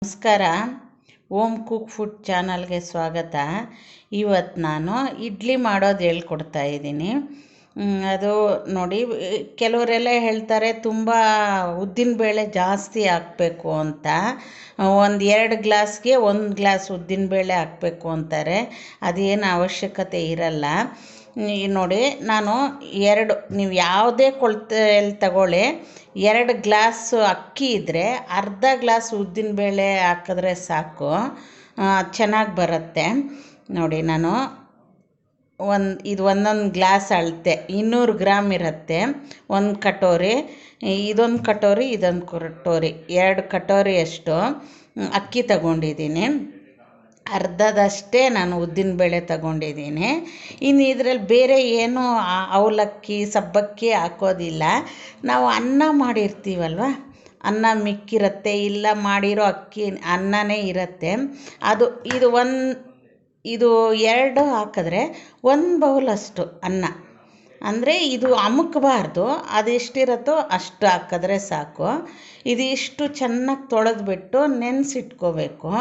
ನಮಸ್ಕಾರ. Ohm cook food ಚಾನಲ್ಗೆ ಸ್ವಾಗತ. ಇವತ್ತು ನಾನು ಇಡ್ಲಿ ಮಾಡೋದು ಹೇಳ್ಕೊಡ್ತಾ ಇದ್ದೀನಿ. ಅದು ನೋಡಿ, ಕೆಲವರೆಲ್ಲ ಹೇಳ್ತಾರೆ ತುಂಬ ಉದ್ದಿನಬೇಳೆ ಜಾಸ್ತಿ ಹಾಕಬೇಕು ಅಂತ. ಒಂದು 2 ಗ್ಲಾಸ್ಗೆ 1 ಗ್ಲಾಸ್ ಉದ್ದಿನಬೇಳೆ ಹಾಕಬೇಕು ಅಂತಾರೆ. ಅದೇನು ಅವಶ್ಯಕತೆ ಇರಲ್ಲ. ನೋಡಿ, ನಾನು ನೀವು ಯಾವುದೇ ಕೊಳತೆಯಲ್ಲಿ ತಗೊಳ್ಳಿ, 2 ಗ್ಲಾಸು ಅಕ್ಕಿ ಇದ್ದರೆ ಅರ್ಧ ಗ್ಲಾಸ್ ಉದ್ದಿನಬೇಳೆ ಹಾಕಿದ್ರೆ ಸಾಕು, ಚೆನ್ನಾಗಿ ಬರುತ್ತೆ. ನೋಡಿ, ನಾನು ಒಂದೊಂದು ಗ್ಲಾಸ್ ಅಳತೆ 200 ಗ್ರಾಮ್ ಇರುತ್ತೆ. ಒಂದು ಕಟೋರಿ, ಇದೊಂದು ಕಟೋರಿ, ಇದೊಂದು ಕಟೋರಿ, 2 ಕಟೋರಿಯಷ್ಟು ಅಕ್ಕಿ ತಗೊಂಡಿದ್ದೀನಿ. ಅರ್ಧದಷ್ಟೇ ನಾನು ಉದ್ದಿನಬೇಳೆ ತಗೊಂಡಿದ್ದೀನಿ. ಇನ್ನು ಇದರಲ್ಲಿ ಬೇರೆ ಏನು ಅವಲಕ್ಕಿ ಸಬ್ಬಕ್ಕಿ ಹಾಕೋದಿಲ್ಲ. ನಾವು ಅನ್ನ ಮಾಡಿರ್ತೀವಲ್ವ, ಅನ್ನ ಮಿಕ್ಕಿರುತ್ತೆ, ಇಲ್ಲ ಮಾಡಿರೋ ಅಕ್ಕಿ ಅನ್ನನೇ ಇರುತ್ತೆ. ಇದು 2 ಹಾಕಿದ್ರೆ 1 ಬೌಲಷ್ಟು ಅನ್ನ, ಅಂದರೆ ಇದು ಅಮುಕಬಾರ್ದು. ಅದೆಷ್ಟಿರುತ್ತೋ ಅಷ್ಟು ಹಾಕಿದ್ರೆ ಸಾಕು. ಇದಿಷ್ಟು ಚೆನ್ನಾಗಿ ತೊಳೆದ್ಬಿಟ್ಟು ನೆನೆಸಿಟ್ಕೋಬೇಕು.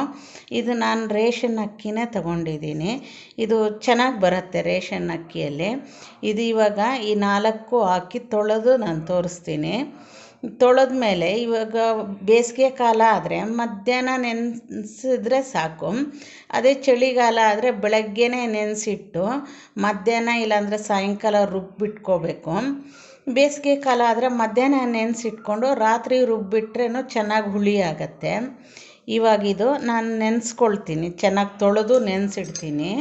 ಇದು ನಾನು ರೇಷನ್ ಅಕ್ಕಿನೇ ತಗೊಂಡಿದ್ದೀನಿ. ಇದು ಚೆನ್ನಾಗಿ ಬರುತ್ತೆ ರೇಷನ್ ಅಕ್ಕಿಯಲ್ಲಿ. ಇದು ಇವಾಗ ಈ 4 ಹಾಕಿ ತೊಳೆದು ನಾನು ತೋರಿಸ್ತೀನಿ. ತೊಳೆದ್ಮೇಲೆ ಇವಾಗ ಬೇಸಿಗೆ ಕಾಲ ಆದರೆ ಮಧ್ಯಾಹ್ನ ನೆನೆಸಿದ್ರೆ ಸಾಕು. ಅದೇ ಚಳಿಗಾಲ ಆದರೆ ಬೆಳಗ್ಗೆನೇ ನೆನೆಸಿಟ್ಟು ಮಧ್ಯಾಹ್ನ ಇಲ್ಲಾಂದರೆ ಸಾಯಂಕಾಲ ರುಬ್ಬಿಟ್ಕೋಬೇಕು. ಬೇಸಿಗೆ ಕಾಲ ಆದರೆ ಮಧ್ಯಾಹ್ನ ನೆನೆಸಿಟ್ಕೊಂಡು ರಾತ್ರಿ ರುಬ್ಬಿಟ್ರೇನು ಚೆನ್ನಾಗಿ ಹುಳಿ ಆಗುತ್ತೆ. ಇವಾಗಿದು ನಾನು ನೆನೆಸ್ಕೊಳ್ತೀನಿ, ಚೆನ್ನಾಗಿ ತೊಳೆದು ನೆನೆಸಿಡ್ತೀನಿ.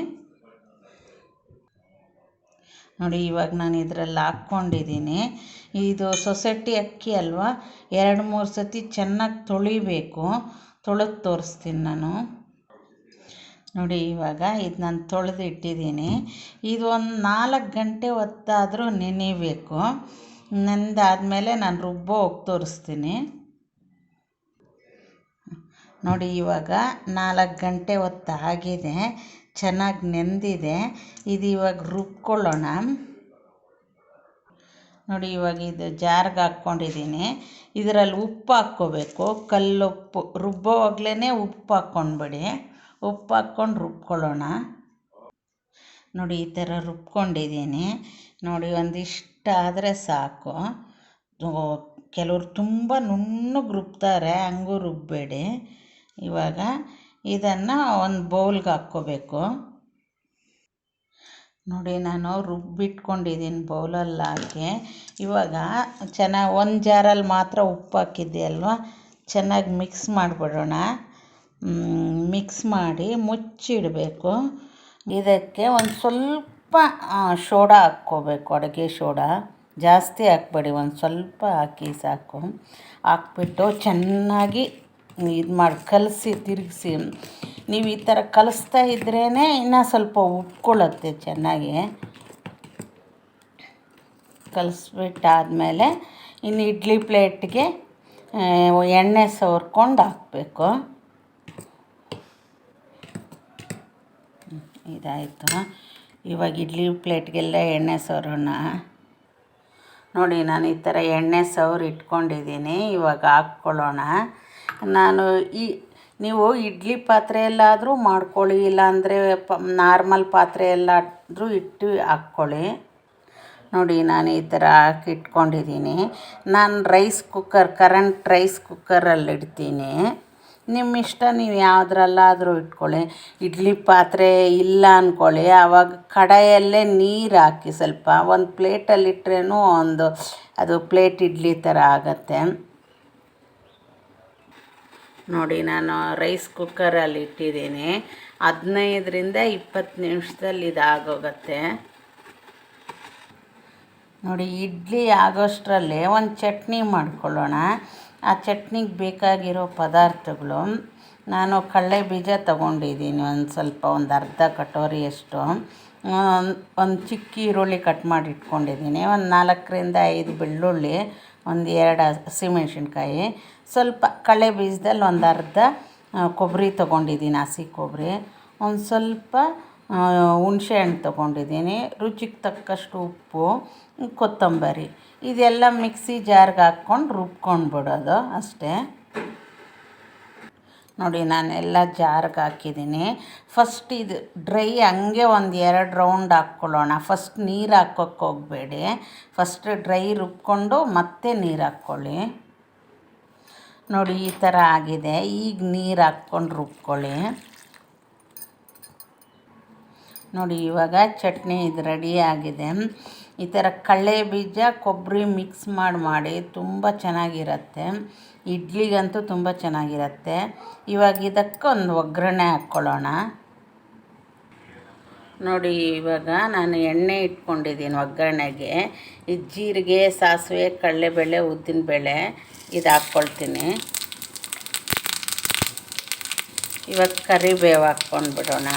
ನೋಡಿ, ಇವಾಗ ನಾನು ಇದರಲ್ಲಿ ಹಾಕ್ಕೊಂಡಿದ್ದೀನಿ. ಇದು ಸೊಸೈಟಿ ಅಕ್ಕಿ ಅಲ್ವಾ, 2-3 ಸತಿ ಚೆನ್ನಾಗಿ ತೊಳಿಬೇಕು. ತೊಳೆದು ತೋರಿಸ್ತೀನಿ ನಾನು. ನೋಡಿ, ಇವಾಗ ಇದು ನಾನು ತೊಳೆದು ಇಟ್ಟಿದ್ದೀನಿ. ಇದು ಒಂದು 4 ಗಂಟೆ ಹೊತ್ತಾದರೂ ನೆನೆಯಬೇಕು. ನೆನೆದಾದ್ಮೇಲೆ ನಾನು ಹೋಗಿ ತೋರಿಸ್ತೀನಿ. ನೋಡಿ, ಇವಾಗ 4 ಗಂಟೆ ಹೊತ್ತು ಆಗಿದೆ, ಚೆನ್ನಾಗಿ ನೆಂದಿದೆ. ಇದು ಇವಾಗ ರುಬ್ಕೊಳ್ಳೋಣ. ನೋಡಿ, ಇವಾಗ ಇದು ಜಾರ್ಗೆ ಹಾಕ್ಕೊಂಡಿದ್ದೀನಿ. ಇದರಲ್ಲಿ ಉಪ್ಪು ಹಾಕ್ಕೋಬೇಕು, ಕಲ್ಲುಪ್ಪು. ರುಬ್ಬೋವಾಗಲೇ ಉಪ್ಪು ಹಾಕ್ಕೊಂಡ್ಬಿಡಿ. ಉಪ್ಪು ಹಾಕ್ಕೊಂಡು ರುಬ್ಕೊಳ್ಳೋಣ. ನೋಡಿ, ಈ ಥರ ರುಬ್ಕೊಂಡಿದ್ದೀನಿ. ನೋಡಿ, ಒಂದಿಷ್ಟಾದರೆ ಸಾಕು. ಕೆಲವರು ತುಂಬ ನುಣ್ಣಗೆ ರುಬ್ತಾರೆ, ಹಂಗೂ ರುಬ್ಬಬೇಡಿ. ಇವಾಗ ಇದನ್ನು ಒಂದು ಬೌಲ್ಗೆ ಹಾಕ್ಕೋಬೇಕು. ನೋಡಿ, ನಾನು ರುಬ್ಬಿಟ್ಕೊಂಡಿದ್ದೀನಿ ಬೌಲಲ್ಲಿ ಹಾಕಿ. ಇವಾಗ ಚೆನ್ನಾಗಿ ಒಂದು ಜಾರಲ್ಲಿ ಮಾತ್ರ ಉಪ್ಪು ಹಾಕಿದ್ದೆ ಅಲ್ವಾ, ಚೆನ್ನಾಗಿ ಮಿಕ್ಸ್ ಮಾಡಿಬಿಡೋಣ. ಮಿಕ್ಸ್ ಮಾಡಿ ಮುಚ್ಚಿಡಬೇಕು. ಇದಕ್ಕೆ ಒಂದು ಸ್ವಲ್ಪ ಸೋಡಾ ಹಾಕ್ಕೋಬೇಕು, ಅಡುಗೆ ಸೋಡಾ. ಜಾಸ್ತಿ ಹಾಕ್ಬೇಡಿ, ಒಂದು ಸ್ವಲ್ಪ ಹಾಕಿ ಸಾಕು. ಹಾಕ್ಬಿಟ್ಟು ಚೆನ್ನಾಗಿ ಇದು ಮಾಡಿ ಕಲಸಿ ತಿರುಗಿಸಿ. ನೀವು ಈ ಥರ ಕಲಿಸ್ತಾ ಇದ್ರೇ ಇನ್ನೂ ಸ್ವಲ್ಪ ಉಪ್ಕೊಳ್ಳುತ್ತೆ ಚೆನ್ನಾಗಿ. ಕಲಿಸ್ಬಿಟ್ಟಾದಮೇಲೆ ಇನ್ನು ಇಡ್ಲಿ ಪ್ಲೇಟ್ಗೆ ಎಣ್ಣೆ ಸವರ್ಕೊಂಡು ಹಾಕಬೇಕು. ಇದಾಯಿತು. ಇವಾಗ ಇಡ್ಲಿ ಪ್ಲೇಟ್ಗೆಲ್ಲ ಎಣ್ಣೆ ಸವರೋಣ. ನೋಡಿ, ನಾನು ಈ ಥರ ಎಣ್ಣೆ ಸವರಿ ಇಟ್ಕೊಂಡಿದ್ದೀನಿ. ಇವಾಗ ಹಾಕ್ಕೊಳ್ಳೋಣ. ನೀವು ಇಡ್ಲಿ ಪಾತ್ರೆಯಲ್ಲಾದರೂ ಮಾಡ್ಕೊಳ್ಳಿ, ಇಲ್ಲಾಂದರೆ ನಾರ್ಮಲ್ ಪಾತ್ರೆಯಲ್ಲಾದರೂ ಇಟ್ಟು ಹಾಕ್ಕೊಳ್ಳಿ. ನೋಡಿ, ನಾನು ಈ ಥರ ಹಾಕಿ ಇಟ್ಕೊಂಡಿದ್ದೀನಿ. ನಾನು ಕರೆಂಟ್ ರೈಸ್ ಕುಕ್ಕರಲ್ಲಿ ಇಡ್ತೀನಿ. ನಿಮ್ಮ ಇಷ್ಟ, ನೀವು ಯಾವುದ್ರಲ್ಲಾದರೂ ಇಟ್ಕೊಳ್ಳಿ. ಇಡ್ಲಿ ಪಾತ್ರೆ ಇಲ್ಲ ಅಂದ್ಕೊಳ್ಳಿ, ಆವಾಗ ಕಡಾಯಲ್ಲೇ ನೀರು ಹಾಕಿ ಸ್ವಲ್ಪ ಒಂದು ಪ್ಲೇಟಲ್ಲಿಟ್ರೇನು ಅದು ಪ್ಲೇಟ್ ಇಡ್ಲಿ ಥರ ಆಗುತ್ತೆ. ನೋಡಿ, ನಾನು ರೈಸ್ ಕುಕ್ಕರಲ್ಲಿ ಇಟ್ಟಿದ್ದೀನಿ. 15ರಿಂದ 20 ನಿಮಿಷದಲ್ಲಿ ಇದಾಗೋಗುತ್ತೆ. ನೋಡಿ, ಇಡ್ಲಿ ಆಗೋಷ್ಟರಲ್ಲಿ ಒಂದು ಚಟ್ನಿ ಮಾಡ್ಕೊಳ್ಳೋಣ. ಆ ಚಟ್ನಿಗೆ ಬೇಕಾಗಿರೋ ಪದಾರ್ಥಗಳು, ನಾನು ಕಡಲೆ ಬೀಜ ತೊಗೊಂಡಿದ್ದೀನಿ ಒಂದು ಅರ್ಧ ಕಟೋರಿಯಷ್ಟು. ಒಂದು ಚಿಕ್ಕ ಈರುಳ್ಳಿ ಕಟ್ ಮಾಡಿ ಇಟ್ಕೊಂಡಿದ್ದೀನಿ. ಒಂದು 4ರಿಂದ 5 ಬೆಳ್ಳುಳ್ಳಿ, ಒಂದು 2 ಹಸಿಮೆಣ್ಸಿನ್ಕಾಯಿ, ಸ್ವಲ್ಪ ಕಡಲೆ ಬೀಜದಲ್ಲಿ ಒಂದು ಅರ್ಧ ಕೊಬ್ಬರಿ ತೊಗೊಂಡಿದ್ದೀನಿ, ಹಸಿ ಕೊಬ್ಬರಿ. ಒಂದು ಸ್ವಲ್ಪ ಹುಣಸೆ ಹಣ್ಣು ತೊಗೊಂಡಿದ್ದೀನಿ. ರುಚಿಗೆ ತಕ್ಕಷ್ಟು ಉಪ್ಪು, ಕೊತ್ತಂಬರಿ. ಇದೆಲ್ಲ ಮಿಕ್ಸಿ ಜಾರ್ಗೆ ಹಾಕ್ಕೊಂಡು ರುಬ್ಕೊಂಡು ಬಿಡೋದು ಅಷ್ಟೇ. ನೋಡಿ ನಾನೆಲ್ಲ ಜಾರ್ಗೆ ಹಾಕಿದ್ದೀನಿ. ಫಸ್ಟ್ ಇದು ಡ್ರೈ ಹಂಗೆ ಒಂದು 2 ರೌಂಡ್ ಹಾಕ್ಕೊಳ್ಳೋಣ. ಫಸ್ಟ್ ನೀರು ಹಾಕೋಕ್ಕೆ ಹೋಗಬೇಡಿ. ಫಸ್ಟ್ ಡ್ರೈ ರುಬ್ಕೊಂಡು ಮತ್ತೆ ನೀರು ಹಾಕ್ಕೊಳ್ಳಿ. ನೋಡಿ ಈ ಥರ ಆಗಿದೆ. ಈಗ ನೀರು ಹಾಕ್ಕೊಂಡು ರುಬ್ಕೊಳ್ಳಿ. ನೋಡಿ ಇವಾಗ ಚಟ್ನಿ ಇದು ರೆಡಿ ಆಗಿದೆ. ಈ ಥರ ಕಡಲೆ ಬೀಜ ಕೊಬ್ಬರಿ ಮಿಕ್ಸ್ ಮಾಡಿ ತುಂಬ ಚೆನ್ನಾಗಿರುತ್ತೆ. ಇಡ್ಲಿಗಂತೂ ತುಂಬ ಚೆನ್ನಾಗಿರುತ್ತೆ. ಇವಾಗ ಇದಕ್ಕೆ ಒಂದು ಒಗ್ಗರಣೆ ಹಾಕ್ಕೊಳ್ಳೋಣ. ನೋಡಿ ಇವಾಗ ನಾನು ಎಣ್ಣೆ ಇಟ್ಕೊಂಡಿದ್ದೀನಿ ಒಗ್ಗರಣೆಗೆ. ಇದು ಜೀರಿಗೆ, ಸಾಸಿವೆ, ಕಡಲೆಬೇಳೆ, ಉದ್ದಿನಬೇಳೆ ಇದು ಹಾಕ್ಕೊಳ್ತೀನಿ. ಇವಾಗ ಕರಿಬೇವು ಹಾಕ್ಕೊಂಡು ಬಿಡೋಣ.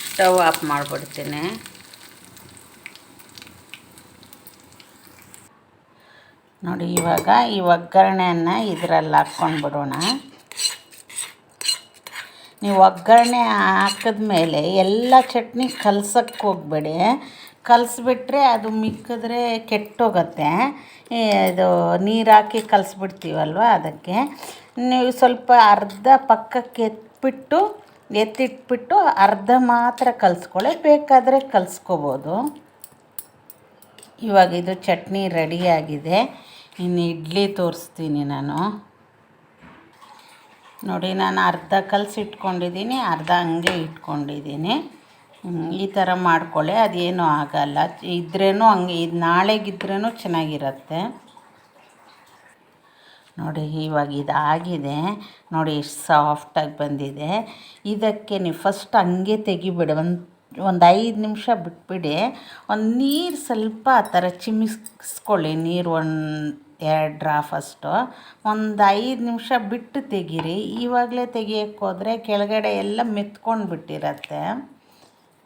ಸ್ಟವ್ ಆಫ್ ಮಾಡಿಬಿಡ್ತೀನಿ. ನೋಡಿ ಇವಾಗ ಈ ಒಗ್ಗರಣೆಯನ್ನು ಇದರಲ್ಲಿ ಹಾಕ್ಕೊಂಡು ಬಿಡೋಣ. ನೀವು ಒಗ್ಗರಣೆ ಹಾಕಿದ್ಮೇಲೆ ಎಲ್ಲ ಚಟ್ನಿ ಕಲ್ಸಕ್ಕೆ ಹೋಗಬೇಡಿ. ಕಲಿಸ್ಬಿಟ್ರೆ ಅದು ಮಿಕ್ಕಿದ್ರೆ ಕೆಟ್ಟೋಗುತ್ತೆ. ಇದು ನೀರು ಹಾಕಿ ಕಲಿಸ್ಬಿಡ್ತೀವಲ್ವ, ಅದಕ್ಕೆ ನೀವು ಸ್ವಲ್ಪ ಅರ್ಧ ಪಕ್ಕಕ್ಕೆ ಎತ್ತಿಟ್ಬಿಟ್ಟು ಅರ್ಧ ಮಾತ್ರ ಕಲಿಸ್ಕೊಳ್ಳಿ. ಬೇಕಾದರೆ ಕಲಿಸ್ಕೋಬೋದು. ಇವಾಗ ಇದು ಚಟ್ನಿ ರೆಡಿಯಾಗಿದೆ. ಇನ್ನು ಇಡ್ಲಿ ತೋರಿಸ್ತೀನಿ ನಾನು. ನೋಡಿ ನಾನು ಅರ್ಧ ಕಲಸಿಟ್ಕೊಂಡಿದ್ದೀನಿ, ಅರ್ಧ ಹಂಗೆ ಇಟ್ಕೊಂಡಿದ್ದೀನಿ. ಈ ಥರ ಮಾಡ್ಕೊಳ್ಳಿ, ಅದೇನೂ ಆಗಲ್ಲ. ಇದ್ರೇನು ಹಂಗೆ ಇದು ನಾಳೆಗಿದ್ರೂ ಚೆನ್ನಾಗಿರುತ್ತೆ. ನೋಡಿ ಇವಾಗ ಇದಾಗಿದೆ. ನೋಡಿ ಎಷ್ಟು ಸಾಫ್ಟಾಗಿ ಬಂದಿದೆ. ಇದಕ್ಕೆ ನೀವು ಫಸ್ಟ್ ಹಂಗೆ ತೆಗಿಬಿಡಿ. ಒಂದು 5 ನಿಮಿಷ ಬಿಟ್ಬಿಡಿ. ಒಂದು ನೀರು ಸ್ವಲ್ಪ ಆ ಥರ ಚಿಮಿಸ್ಕೊಳ್ಳಿ. ನೀರು 1-2 ಡ್ರಾಪ್ ಅಷ್ಟು. ಒಂದು 5 ನಿಮಿಷ ಬಿಟ್ಟು ತೆಗೀರಿ. ಇವಾಗಲೇ ತೆಗಿಯೋಕ್ಕೆ ಹೋದರೆ ಕೆಳಗಡೆ ಎಲ್ಲ ಮೆತ್ಕೊಂಡು ಬಿಟ್ಟಿರತ್ತೆ.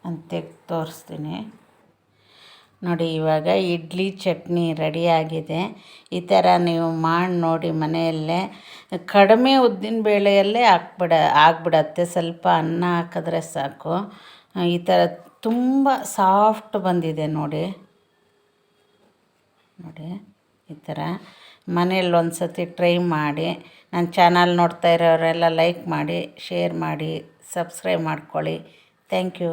ನಾನು ತೆಗ್ದು ತೋರಿಸ್ತೀನಿ. ನೋಡಿ ಇವಾಗ ಇಡ್ಲಿ ಚಟ್ನಿ ರೆಡಿಯಾಗಿದೆ. ಈ ಥರ ನೀವು ಮಾಡಿ ನೋಡಿ ಮನೆಯಲ್ಲೇ. ಕಡಿಮೆ ಉದ್ದಿನಬೇಳೆಯಲ್ಲೇ ಆಗಿಬಿಡತ್ತೆ. ಸ್ವಲ್ಪ ಅನ್ನ ಹಾಕಿದ್ರೆ ಸಾಕು. ಈ ಥರ ತುಂಬ ಸಾಫ್ಟ್ ಬಂದಿದೆ ನೋಡಿ. ಈ ಥರ ಮನೇಲಿ ಒಂದು ಸತಿ ಟ್ರೈ ಮಾಡಿ. ನನ್ನ ಚಾನಲ್ ನೋಡ್ತಾ ಇರೋರೆಲ್ಲ ಲೈಕ್ ಮಾಡಿ, ಶೇರ್ ಮಾಡಿ, ಸಬ್ಸ್ಕ್ರೈಬ್ ಮಾಡ್ಕೊಳ್ಳಿ. Thank you.